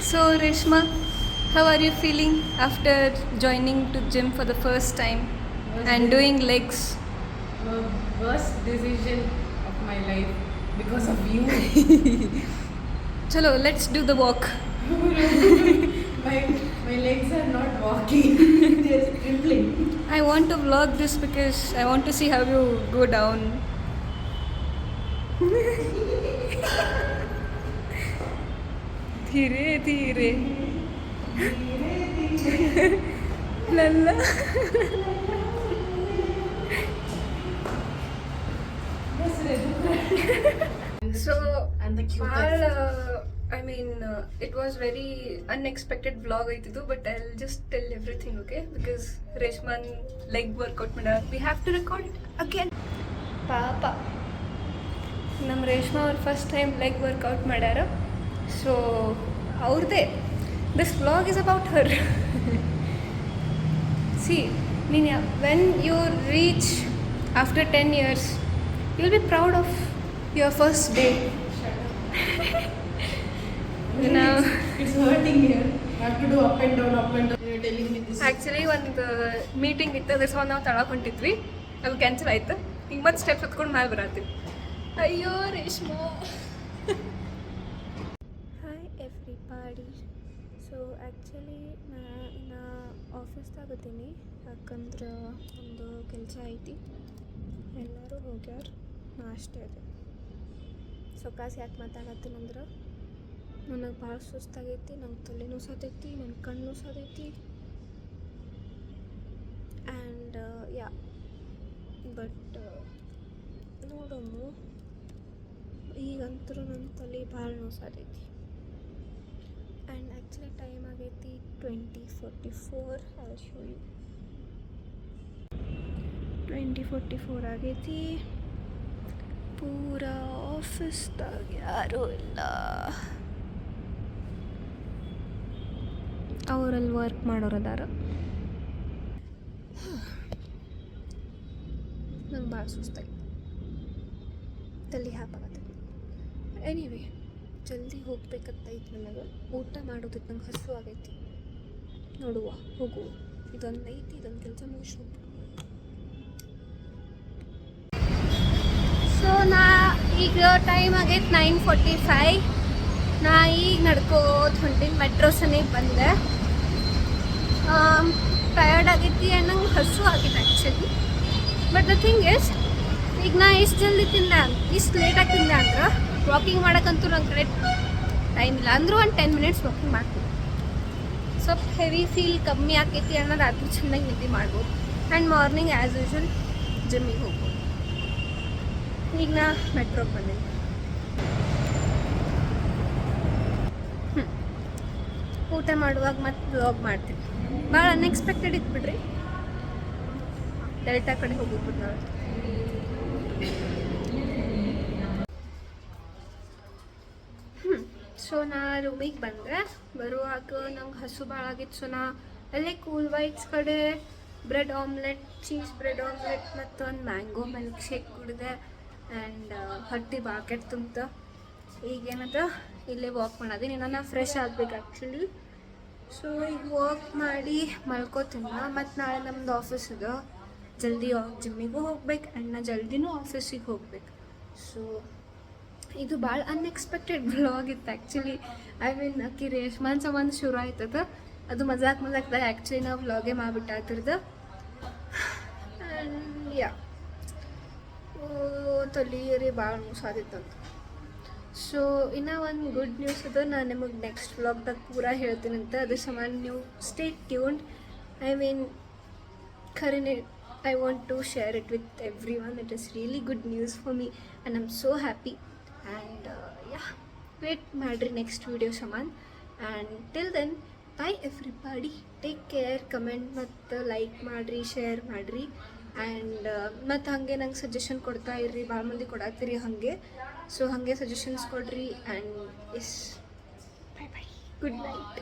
So Reshma, how are you feeling after joining to gym for the first time and doing legs? The worst decision of my life because of you. Chalo, let's do the walk. My legs are not walking, they're trembling. I want to vlog this because I want to see how you go down. धीरे धीरे लल्ला So, And the cutest. I mean, it was very unexpected vlog ಆಯ್ತಿದ್ದು, but I'll just tell everything, okay? Because Reshman leg workout ಮಾಡ್ಯಾರ. We have to record it again. ಪಾಪ ನಮ್ಮ ರೇಷ್ಮಾ ಅವ್ರು first time leg workout ಮಾಡ್ಯಾರ. So ಅವ್ರದ್ದೇ this vlog is about her. See ನೀನು when you reach after 10 years you will be proud of your first day. It's hurting here. I have to do up and down, up and down. You're telling me this. Actually ಒಂದು meeting ಇತ್ತು, ಅದ್ರ ಸಹ ನಾವು ತಳಗೆ ಹೊಂಟಿದ್ವಿ, ಅದು cancel ಆಯ್ತು. ಈಗ ಮತ್ತೆ steps ಹತ್ಕೊಂಡು ಮೇಲೆ ಬರತ್ತೀವಿ. ಅಯ್ಯೋ Reshma. Hi everybody. So actually ನಾ ಆಫೀಸ್ದಾಗ ಅದೀನಿ, ಯಾಕಂದ್ರೆ ಒಂದು ಕೆಲಸ ಐತಿ. ಎಲ್ಲರೂ ಹೋಗ್ಯಾರ, ನಾ ಅಷ್ಟೇ ಇದೆ. ಸೊಕಾಸ್ ಯಾಕೆ ಮಾತಾಡತ್ತೀನಂದ್ರೆ ನನಗೆ ಭಾಳ ಸುಸ್ತಾಗೈತಿ, ನಂಗೆ ತಲೆನೂ ಸದೈತಿ, ನನ್ನ ಕಣ್ಣು ಸದೈತಿ. ಆ್ಯಂಡ್ ಯಾ ಬಟ್ ನೋಡೋಮು, ಈಗಂತೂ ನನ್ನ ತಲೆ ಭಾಳ ನೋಸತೈತಿ. ಆ್ಯಂಡ್ ಆ್ಯಕ್ಚುಲಿ ಟೈಮ್ ಆಗೈತಿ 20:44. ಐ ಶೋ ಯು 20:44 ಆಗೈತಿ. ಪೂರಾ ಆಫೀಸ್ದಾಗ ಯಾರೂ ಇಲ್ಲ, ಅವರಲ್ಲಿ ವರ್ಕ್ ಮಾಡೋರದಾರ. ನಂಗೆ ಭಾಳ ಸುಸ್ತಾಗಿ ತಲೆ ಹಾಪಾಗತ್ತೈತಿ. ಎನಿವೇ ಜಲ್ದಿ ಹೋಗ್ಬೇಕತ್ತೈತಿ, ನನಗೆ ಊಟ ಮಾಡೋದಕ್ಕೆ ನಂಗೆ ಹಸು ಆಗೈತಿ. ನೋಡುವ ಹೋಗುವ, ಇದೊಂದು ಐತಿ, ಇದೊಂದು ಕೆಲಸ ಮುಗಿಸಿ ಹೋಗ್ಬೇಕು. ಸೊ ನಾ ಈಗ ಟೈಮ್ ಆಗೈತೆ 9:45. ನಾ ಈಗ ನಡ್ಕೋತ ಹೊಂಟೀನಿ, ಮೆಟ್ರೋ ಸನಿಗೆ ಬಂದೆ. ಟಯರ್ಡ್ ಆಗೈತಿ ಆ್ಯಂಡ್ ನಂಗೆ ಹಸು ಆಗೈತೆ actually. But the thing is, ಈಗ ನಾ ಇಷ್ಟು ಜಲ್ದಿ ತಿಂದೆ, ಇಷ್ಟು ಲೇಟಾಗಿ ತಿಂದೆ ಅಂದ್ರೆ ವಾಕಿಂಗ್ ಮಾಡೋಕ್ಕಂತೂ ನನ್ನ ಕಡೆ ಟೈಮ್ ಇಲ್ಲ. ಅಂದರೂ ಒಂದು 10 minutes ವಾಕಿಂಗ್ ಮಾಡ್ತೀನಿ. ಸ್ವಲ್ಪ ಹೆವಿ ಫೀಲ್ ಕಮ್ಮಿ ಆಕೈತಿ ಅನ್ನೋ ರಾತ್ರಿ ಚೆನ್ನಾಗಿ ನಿದ್ದೆ ಮಾಡ್ಬೋದು. ಆ್ಯಂಡ್ ಮಾರ್ನಿಂಗ್ ಆ್ಯಸ್ ಯೂಶ್ವಲ್ ಜಿಮ್ಮಿಗೆ ಹೋಗ್ಬೋದು. ಈಗ ನಾ ಮೆಟ್ರೋಗೆ ಬಂದೀನಿ. ಊಟ ಮಾಡುವಾಗ ಮತ್ತೆ ವ್ಲಾಗ್ ಮಾಡ್ತೀನಿ. ಭಾಳ ಅನ್ಎಕ್ಸ್ಪೆಕ್ಟೆಡ್ ಇತ್ತು ಬಿಡ್ರಿ. ಡೆಲ್ಟಾ ಕಡೆ ಹೋಗ್ಬಿಟ್ಟು ನಾವು ಸೊ ನಾ ರೂಮಿಗೆ ಬಂದೆ. ಬರುವಾಗ ನಂಗೆ ಹಸು ಭಾಳ ಆಗಿತ್ತು. ಸೊ ನಾ ಅಲ್ಲೇ ಕೂಲ್ ವೈಟ್ಸ್ ಕಡೆ bread omelette, cheese bread omelette ಮತ್ತು ಒಂದು ಮ್ಯಾಂಗೋ ಮಿಲ್ಕ್ ಶೇಕ್ ಕುಡಿದೆ. ಆ್ಯಂಡ್ ಹೊಟ್ಟೆ ಭಾಳ ಕೆಟ್ಟು ತುಂಬಿತು. ಈಗೇನದ ಇಲ್ಲೇ ವಾಕ್ ಮಾಡೋದು. ನಾನು ಫ್ರೆಶ್ ಆಗ್ಬೇಕು ಆ್ಯಕ್ಚುಲಿ. ಸೊ ಈಗ ವಾಕ್ ಮಾಡಿ ಮಲ್ಕೋತೀನಿ. ಮತ್ತು ನಾಳೆ ನಮ್ಮದು ಆಫೀಸ್ ಇದೆ, ಜಲ್ದಿ ಜಿಮ್ಮಿಗೂ ಹೋಗ್ಬೇಕು ಆ್ಯಂಡ್ ನಾ ಜಲ್ದಿನೂ ಆಫೀಸಿಗೆ ಹೋಗ್ಬೇಕು. ಸೊ ಇದು ಭಾಳ ಅನ್ಎಕ್ಸ್ಪೆಕ್ಟೆಡ್ ವ್ಲಾಗ್ ಇತ್ತು ಆ್ಯಕ್ಚುಲಿ. ಐ ಮೀನ್ ಅಕ್ಕಿ ರೇಷ್ಮಾನ್ ಸಂಬಂಧ ಶುರು ಆಯ್ತದ, ಅದು ಮಜಾಕ್ದಾಗ ಆ್ಯಕ್ಚುಲಿ ನಾವು ವ್ಲಾಗೇ ಮಾಡಿಬಿಟ್ಟಾತಿರ್ದು. ಆ್ಯಂಡ್ ಯಾ ತಲೀರಿ ಭಾಳ ನೋಸಾದಿತ್ತಂತ. ಸೊ ಇನ್ನೂ ಒಂದು ಗುಡ್ ನ್ಯೂಸ್ ಅದು, ನಾನು ನಿಮಗೆ ನೆಕ್ಸ್ಟ್ ವ್ಲಾಗ್ದಾಗ ಪೂರಾ ಹೇಳ್ತೀನಂತ. ಅದು ಸಮಾನ ನೀವು ಸ್ಟೇ ಟ್ಯೂನ್ಡ್. ಐ ಮೀನ್ ಖರೇನೆ I want to share it with everyone. It is really good news for me and I'm so happy. And yeah, wait madri next video saman. And till then, bye everybody. Take care. Comment ಮತ್ತು like ಮಾಡಿರಿ, share ಮಾಡಿರಿ. And ಮತ್ತು ಹಾಗೆ ನಂಗೆ suggestion ಕೊಡ್ತಾ ಇರ್ರಿ, ಭಾಳ ಮಂದಿ ಕೊಡಾತ್ತೀರಿ ಹಾಗೆ. ಸೊ ಹಾಗೆ ಸಜೆಷನ್ಸ್ ಕೊಡ್ರಿ. And yes, bye bye, good night.